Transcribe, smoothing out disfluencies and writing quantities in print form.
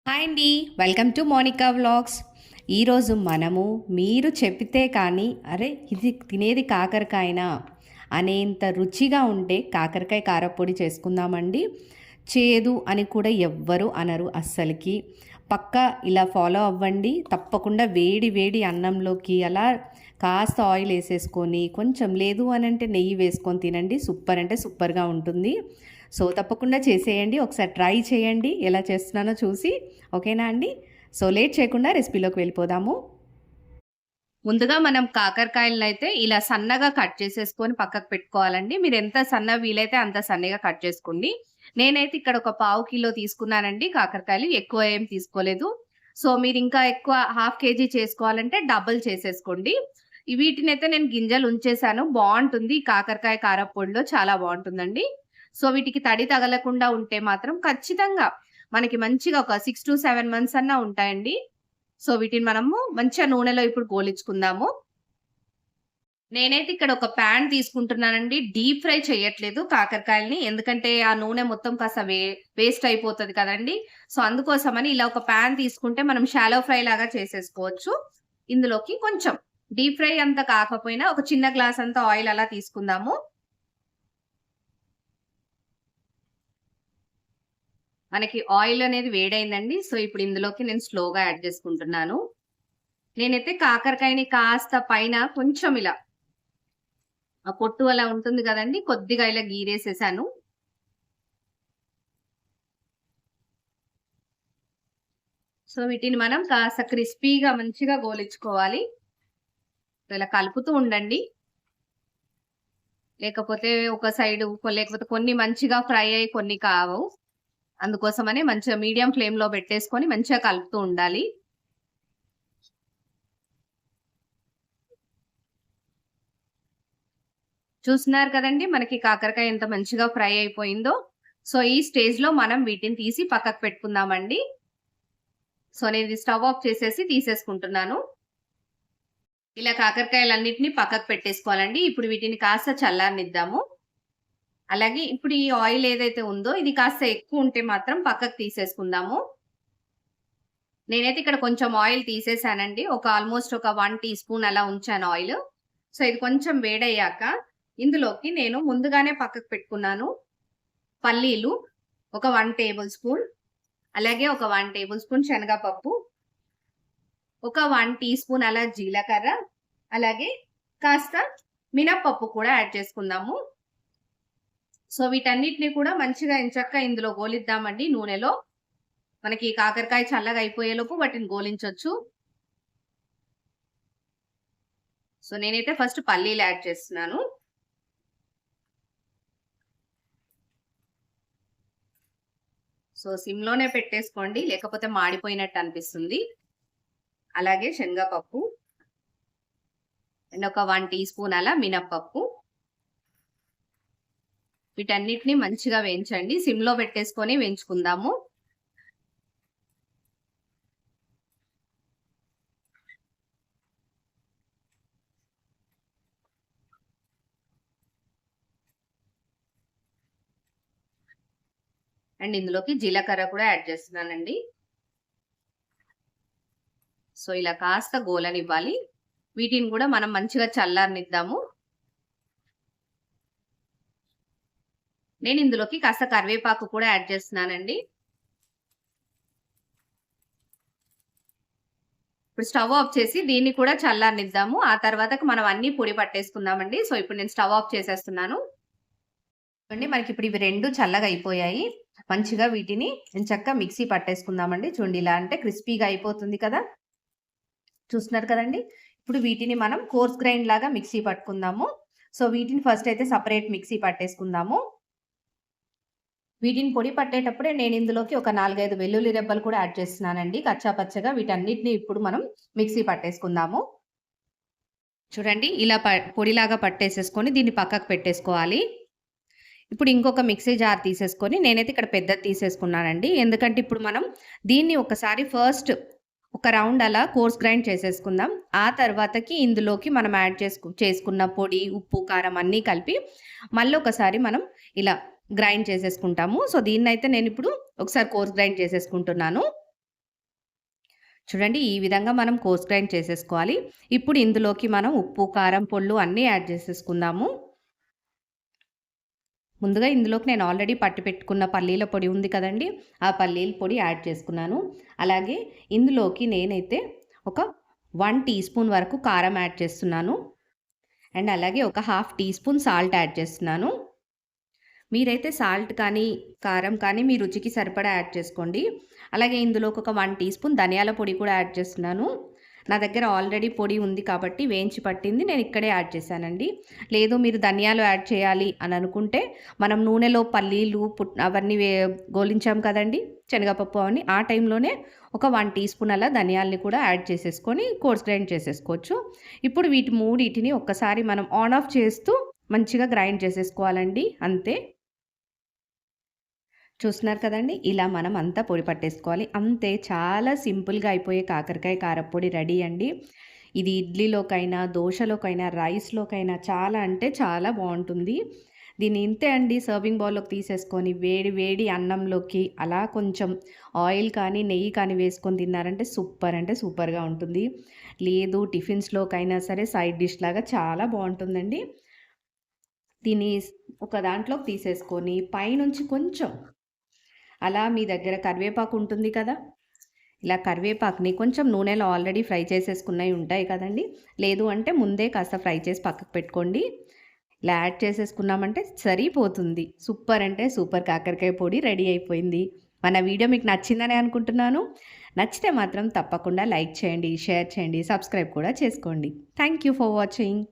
Hi అండి, welcome to Monika vlogs. ఈరోజు మనము మీరు చెప్పితే కానీ అరే ఇది తినేది కాకరకాయనా అనేంత రుచిగా ఉంటే కాకరకాయ కారపొడి చేసుకుందామండి. చేదు అని కూడా ఎవ్వరు అనరు అస్సలకి. పక్కా ఇలా ఫాలో అవ్వండి. తప్పకుండా వేడి వేడి అన్నంలోకి అలా కాస్త ఆయిల్ వేసేసుకొని కొంచెం లేదు అని అంటే నెయ్యి వేసుకొని తినండి. సూపర్ అంటే సూపర్గా ఉంటుంది. సో తప్పకుండా చేసేయండి, ఒకసారి ట్రై చేయండి ఎలా చేస్తున్నానో చూసి. ఓకేనా అండి? సో లేట్ చేయకుండా రెసిపీలోకి వెళ్ళిపోదాము. ముందుగా మనం కాకరకాయలను అయితే ఇలా సన్నగా కట్ చేసేసుకొని పక్కకు పెట్టుకోవాలండి. మీరు ఎంత సన్నగా వీలైతే అంత సన్నగా కట్ చేసుకోండి. నేనైతే ఇక్కడ ఒక 1/2 కిలో తీసుకున్నానండి కాకరకాయలు, ఎక్కువ ఏం తీసుకోలేదు. సో మీరు ఇంకా ఎక్కువ 1/2 కేజీ చేసుకోవాలంటే డబుల్ చేసేసుకోండి. వీటినైతే నేను గింజలు ఉంచేసాను. బాగుంటుంది కాకరకాయ కారపొడిలో, చాలా బాగుంటుందండి. సో వీటికి తడి తగలకుండా ఉంటే మాత్రం ఖచ్చితంగా మనకి మంచిగా ఒక 6 to 7 months అన్నా ఉంటాయండి. సో వీటిని మనము మంచిగా నూనెలో ఇప్పుడు గోలించుకుందాము. నేనైతే ఇక్కడ ఒక ప్యాన్ తీసుకుంటున్నానండి. డీప్ ఫ్రై చేయట్లేదు కాకరకాయలని, ఎందుకంటే ఆ నూనె మొత్తం కాస్త వేస్ట్ అయిపోతుంది కదండి. సో అందుకోసమని ఇలా ఒక ప్యాన్ తీసుకుంటే మనం షాలో ఫ్రై లాగా చేసేసుకోవచ్చు. ఇందులోకి కొంచెం డీప్ ఫ్రై అంత కాకపోయినా ఒక చిన్న గ్లాస్ అంతా ఆయిల్ అలా తీసుకుందాము. మనకి ఆయిల్ అనేది వేడైందండి. సో ఇప్పుడు ఇందులోకి నేను స్లోగా యాడ్ చేసుకుంటున్నాను. నేనైతే కాకరకాయని కాస్త పైన కొంచెం ఇలా ఆ పొట్టు అలా ఉంటుంది కదండి, కొద్దిగా ఇలా గీరేసేసాను. సో వీటిని మనం కాస్త క్రిస్పీగా మంచిగా గోలించుకోవాలి. ఇలా కలుపుతూ ఉండండి, లేకపోతే ఒక సైడ్ లేకపోతే కొన్ని మంచిగా ఫ్రై అయ్యి కొన్ని కావు. అందుకోసమని మంచిగా మీడియం ఫ్లేమ్ లో పెట్టేసుకొని మంచిగా కలుపుతూ ఉండాలి. చూస్తున్నారు కదండి మనకి కాకరకాయ ఎంత మంచిగా ఫ్రై అయిపోయిందో. సో ఈ స్టేజ్ లో మనం వీటిని తీసి పక్కకు పెట్టుకుందామండి. సో నేను స్టవ్ ఆఫ్ చేసేసి తీసేసుకుంటున్నాను. ఇలా కాకరకాయలన్నిటిని పక్కకు పెట్టేసుకోవాలండి. ఇప్పుడు వీటిని కాస్త చల్లారనిద్దాము. అలాగే ఇప్పుడు ఈ ఆయిల్ ఏదైతే ఉందో ఇది కాస్త ఎక్కువ ఉంటే మాత్రం పక్కకు తీసేసుకుందాము. నేనైతే ఇక్కడ కొంచెం ఆయిల్ తీసేసానండి. ఆల్మోస్ట్ ఒక 1 టీ స్పూన్ అలా ఉంచాను ఆయిల్. సో ఇది కొంచెం వేడయ్యాక ఇందులోకి నేను ముందుగానే పక్కకు పెట్టుకున్నాను పల్లీలు ఒక 1 టేబుల్ స్పూన్, అలాగే ఒక 1 టేబుల్ స్పూన్ శనగపప్పు, ఒక 1 టీ స్పూన్ అలా జీలకర్ర, అలాగే కాస్త మినప్పప్పు కూడా యాడ్ చేసుకుందాము. సో వీటన్నిటిని కూడా మంచిగా ఎంచక్క ఇందులో గోలిద్దామండి నూనెలో. మనకి కాకరకాయ చల్లగా అయిపోయేలోపు వాటిని గోలించవచ్చు. సో నేనైతే ఫస్ట్ పల్లీలు యాడ్ చేస్తున్నాను. సో సిమ్ లోనే పెట్టేసుకోండి, లేకపోతే మాడిపోయినట్టు అనిపిస్తుంది. అలాగే శనగపప్పు అండ్ ఒక 1 టీ స్పూన్ అలా మినప్పప్పు. వీటన్నిటిని మంచిగా వేయించండి, సిమ్ లో పెట్టేసుకొని వేయించుకుందాము. అండ్ ఇందులోకి జీలకర్ర కూడా యాడ్ చేస్తున్నానండి. సో ఇలా కాస్త గోలనివ్వాలి. వీటిని కూడా మనం మంచిగా చల్లారనిద్దాము. నేను ఇందులోకి కాస్త కరివేపాకు కూడా యాడ్ చేస్తున్నానండి. ఇప్పుడు స్టవ్ ఆఫ్ చేసి దీన్ని కూడా చల్లారనిద్దాము. ఆ తర్వాతకి మనం అన్ని పొడి పట్టేసుకుందామండి. సో ఇప్పుడు నేను స్టవ్ ఆఫ్ చేసేస్తున్నాను. మనకి ఇప్పుడు ఇవి రెండు చల్లగా అయిపోయాయి. మంచిగా వీటిని చక్కగా మిక్సీ పట్టేసుకుందామండి. చూడండి ఇలా అంటే క్రిస్పీగా అయిపోతుంది కదా, చూస్తున్నారు కదండి. ఇప్పుడు వీటిని మనం కోర్స్ గ్రైండ్ లాగా మిక్సీ పట్టుకుందాము. సో వీటిని ఫస్ట్ అయితే సపరేట్ మిక్సీ పట్టేసుకుందాము. వీటిని పొడి పట్టేటప్పుడే నేను ఇందులోకి ఒక 4-5 వెల్లుల్లి రెబ్బలు కూడా యాడ్ చేస్తున్నానండి కచ్చా పచ్చగా. వీటన్నిటిని ఇప్పుడు మనం మిక్సీ పట్టేసుకుందాము. చూడండి ఇలా పొడిలాగా పట్టేసేసుకొని దీన్ని పక్కకు పెట్టేసుకోవాలి. ఇప్పుడు ఇంకొక మిక్సీ జార్ తీసేసుకొని, నేనైతే ఇక్కడ పెద్దది తీసేసుకున్నానండి, ఎందుకంటే ఇప్పుడు మనం దీన్ని ఒకసారి ఫస్ట్ ఒక రౌండ్ అలా కోర్స్ గ్రైండ్ చేసేసుకుందాం. ఆ తర్వాతకి ఇందులోకి మనం యాడ్ చేసుకున్న పొడి, ఉప్పు, కారం అన్నీ కలిపి మళ్ళీ ఒకసారి మనం ఇలా గ్రైండ్ చేసేసుకుంటాము. సో దీన్నైతే నేను ఇప్పుడు ఒకసారి కోర్స్ గ్రైండ్ చేసేసుకుంటున్నాను. చూడండి ఈ విధంగా మనం కోర్స్ గ్రైండ్ చేసేసుకోవాలి. ఇప్పుడు ఇందులోకి మనం ఉప్పు, కారం, పొళ్ళు అన్నీ యాడ్ చేసేసుకుందాము. ముందుగా ఇందులోకి నేను ఆల్రెడీ పట్టి పెట్టుకున్న పల్లీల పొడి ఉంది కదండీ! ఆ పల్లీల పొడి యాడ్ చేసుకున్నాను. అలాగే ఇందులోకి నేనైతే ఒక 1 టీ స్పూన్ వరకు కారం యాడ్ చేస్తున్నాను. అండ్ అలాగే ఒక half teaspoon salt add చేస్తున్నాను. మీరైతే సాల్ట్ కానీ, కారం కానీ మీ రుచికి సరిపడా యాడ్ చేసుకోండి. అలాగే ఇందులోకి ఒక 1 టీ స్పూన్ ధనియాల పొడి కూడా యాడ్ చేస్తున్నాను. నా దగ్గర ఆల్రెడీ పొడి ఉంది కాబట్టి వేయించి పట్టింది నేను ఇక్కడే యాడ్ చేశానండి. లేదు మీరు ధనియాలు యాడ్ చేయాలి అని అనుకుంటే మనం నూనెలో పల్లీలు అవన్నీ గోలించాం కదండీ! శనగపప్పు అవన్నీ ఆ టైంలోనే ఒక 1 టీ స్పూన్ అలా ధనియాలని కూడా యాడ్ చేసేసుకొని కోర్స్ గ్రైండ్ చేసేసుకోవచ్చు. ఇప్పుడు వీటి మూడిటిని ఒక్కసారి మనం ఆన్ ఆఫ్ చేస్తూ మంచిగా గ్రైండ్ చేసేసుకోవాలండి అంతే. చూస్తున్నారు కదండీ! ఇలా మనం అంతా పొడి పట్టేసుకోవాలి. అంతే చాలా సింపుల్‌గా అయిపోయే కాకరకాయ కారప్పొడి రెడీ అండి. ఇది ఇడ్లీలోకైనా, దోసలోకైనా, రైస్‌లోకైనా చాలా అంటే చాలా బావుంటుంది. దీన్ని ఇంతే అండి సర్వింగ్ బౌల్‌లోకి తీసేసుకొని వేడి వేడి అన్నంలోకి అలా కొంచెం ఆయిల్ కానీ, నెయ్యి కానీ వేసుకొని తిన్నారంటే సూపర్ అంటే సూపర్‌గా ఉంటుంది. లేదు టిఫిన్స్‌లోకైనా సరే సైడ్ డిష్ లాగా చాలా బావుంటుందండి. దీన్ని ఒక దాంట్లోకి తీసేసుకొని పైనుంచి కొంచెం అలా మీ దగ్గర కరివేపాకు ఉంటుంది కదా! ఇలా కరివేపాకుని కొంచెం నూనెలో ఆల్రెడీ ఫ్రై చేసేసుకున్నవి ఉంటాయి కదండీ! లేదు అంటే ముందే కాస్త ఫ్రై చేసి పక్కకు పెట్టుకోండి. ఇలా యాడ్ చేసేసుకున్నామంటే సరిపోతుంది. సూపర్ అంటే సూపర్ కాకరకాయ పొడి రెడీ అయిపోయింది. మన వీడియో మీకు నచ్చిందనే అనుకుంటున్నాను. నచ్చితే మాత్రం తప్పకుండా లైక్ చేయండి, షేర్ చేయండి, సబ్స్క్రైబ్ కూడా చేసుకోండి. Thank you for watching.